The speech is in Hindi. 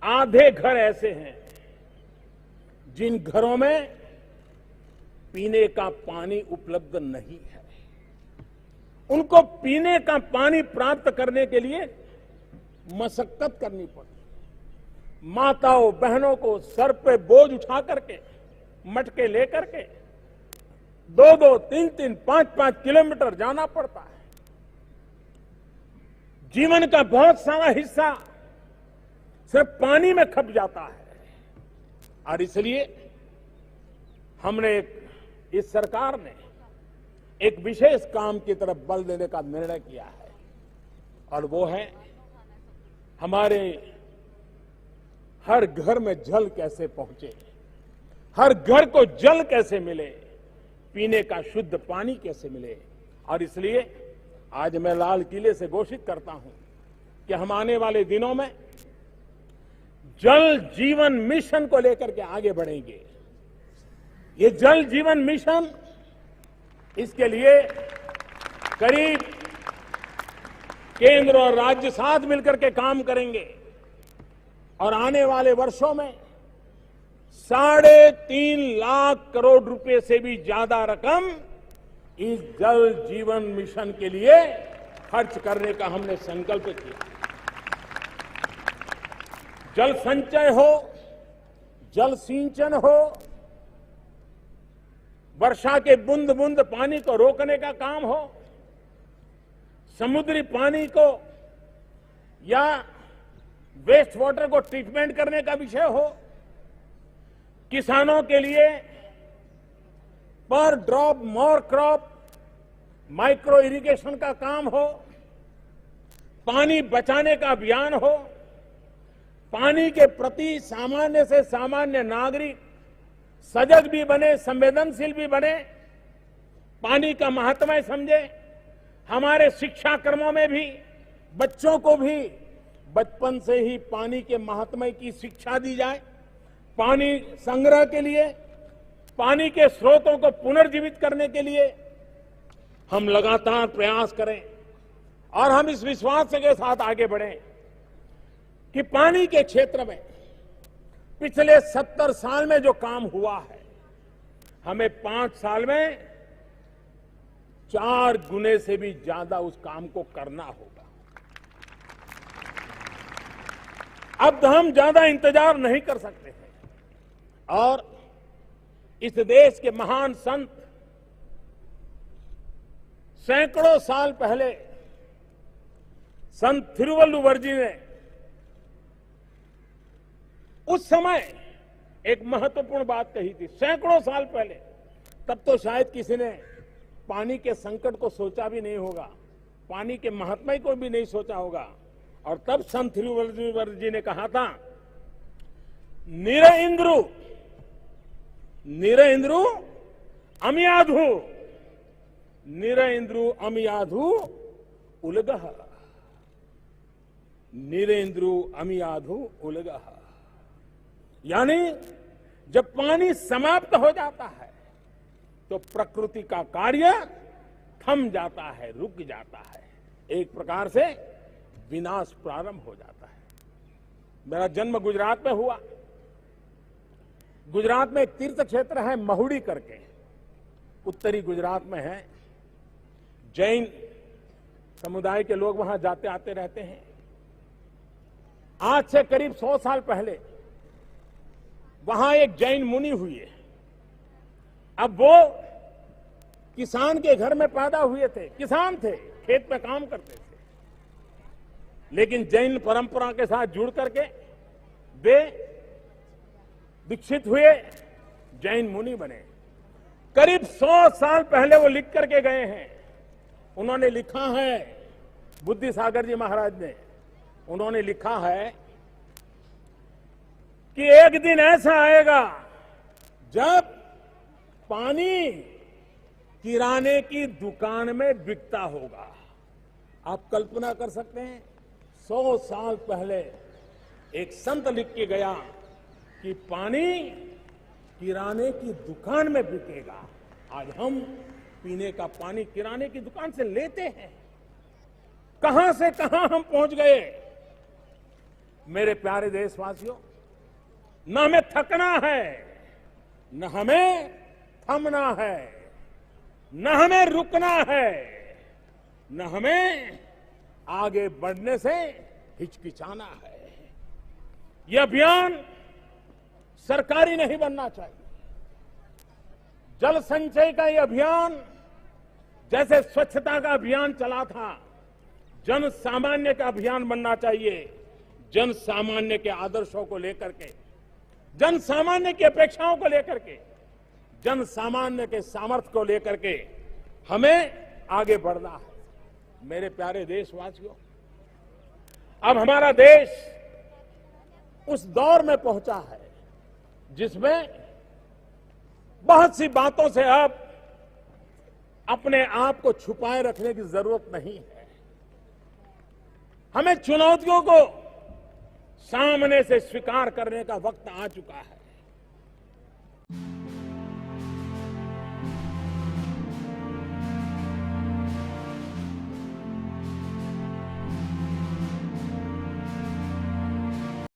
आधे घर ऐसे हैं जिन घरों में पीने का पानी उपलब्ध नहीं है। उनको पीने का पानी प्राप्त करने के लिए मशक्कत करनी पड़ती। माताओं बहनों को सर पे बोझ उठा करके, मटके लेकर के 2-2, 3-3, 5-5 किलोमीटर जाना पड़ता है। जीवन का बहुत सारा हिस्सा सिर्फ पानी में खप जाता है। और इसलिए हमने इस सरकार ने एक विशेष काम की तरफ बल देने का निर्णय किया है, और वो है हमारे हर घर में जल कैसे पहुंचे, हर घर को जल कैसे मिले, पीने का शुद्ध पानी कैसे मिले। और इसलिए आज मैं लाल किले से घोषित करता हूं कि हम आने वाले दिनों में जल जीवन मिशन को लेकर के आगे बढ़ेंगे। ये जल जीवन मिशन, इसके लिए करीब केंद्र और राज्य साथ मिलकर के काम करेंगे, और आने वाले वर्षों में 3.5 लाख करोड़ रुपए से भी ज्यादा रकम इस जल जीवन मिशन के लिए खर्च करने का हमने संकल्प किया। जल संचय हो, जल सिंचन हो, वर्षा के बूंद बूंद पानी को रोकने का काम हो, समुद्री पानी को या वेस्ट वाटर को ट्रीटमेंट करने का विषय हो, किसानों के लिए पर drop more crop micro irrigation का काम हो, पानी बचाने का अभियान हो, पानी के प्रति सामान्य से सामान्य नागरिक सजग भी बने, संवेदनशील भी बने, पानी का महत्व समझे। हमारे शिक्षा क्रमों में भी बच्चों को भी बचपन से ही पानी के महत्व की शिक्षा दी जाए। पानी संग्रह के लिए, पानी के स्रोतों को पुनर्जीवित करने के लिए हम लगातार प्रयास करें, और हम इस विश्वास के साथ आगे बढ़ें कि पानी के क्षेत्र में पिछले 70 साल में जो काम हुआ है, हमें 5 साल में 4 गुने से भी ज्यादा उस काम को करना होगा। अब हम ज्यादा इंतजार नहीं कर सकते हैं, और इस देश के महान संत सैकड़ों साल पहले संत थिरुवल्लुवर जी ने उस समय एक महत्वपूर्ण बात कही थी। सैकड़ों साल पहले, तब तो शायद किसी ने पानी के संकट को सोचा भी नहीं होगा, पानी के महात्म्य को भी नहीं सोचा होगा। और तब संत थिरुवल्लुवर जी ने कहा था, निर इंद्रु अमियाधु, निर इंद्रु अमियाधु उलगह, निर इंद्रु अमियाधु उलगह। यानी जब पानी समाप्त हो जाता है तो प्रकृति का कार्य थम जाता है, रुक जाता है, एक प्रकार से विनाश प्रारंभ हो जाता है। मेरा जन्म गुजरात में हुआ। गुजरात में एक तीर्थ क्षेत्र है महुड़ी करके, उत्तरी गुजरात में है। जैन समुदाय के लोग वहां जाते आते रहते हैं। आज से करीब 100 साल पहले वहां एक जैन मुनि हुए। अब वो किसान के घर में पैदा हुए थे, किसान थे, खेत में काम करते थे, लेकिन जैन परंपरा के साथ जुड़ करके वे दीक्षित हुए, जैन मुनि बने। करीब 100 साल पहले वो लिख करके गए हैं। उन्होंने लिखा है, बुद्धि सागर जी महाराज ने, उन्होंने लिखा है कि एक दिन ऐसा आएगा जब पानी किराने की दुकान में बिकता होगा। आप कल्पना कर सकते हैं, 100 साल पहले एक संत लिख के गया कि पानी किराने की दुकान में बिकेगा। आज हम पीने का पानी किराने की दुकान से लेते हैं। कहां से कहां हम पहुंच गए। मेरे प्यारे देशवासियों, न हमें थकना है, न हमें थमना है, न हमें रुकना है, न हमें आगे बढ़ने से हिचकिचाना है। यह अभियान सरकारी नहीं बनना चाहिए। जल संचय का यह अभियान जैसे स्वच्छता का अभियान चला था, जन सामान्य का अभियान बनना चाहिए। जन सामान्य के आदर्शों को लेकर के, जन सामान्य की अपेक्षाओं को लेकर के, जन सामान्य के सामर्थ्य को लेकर के हमें आगे बढ़ना है। मेरे प्यारे देशवासियों, अब हमारा देश उस दौर में पहुंचा है जिसमें बहुत सी बातों से अब अपने आप को छुपाए रखने की जरूरत नहीं है। हमें चुनौतियों को सामने से स्वीकार करने का वक्त आ चुका है।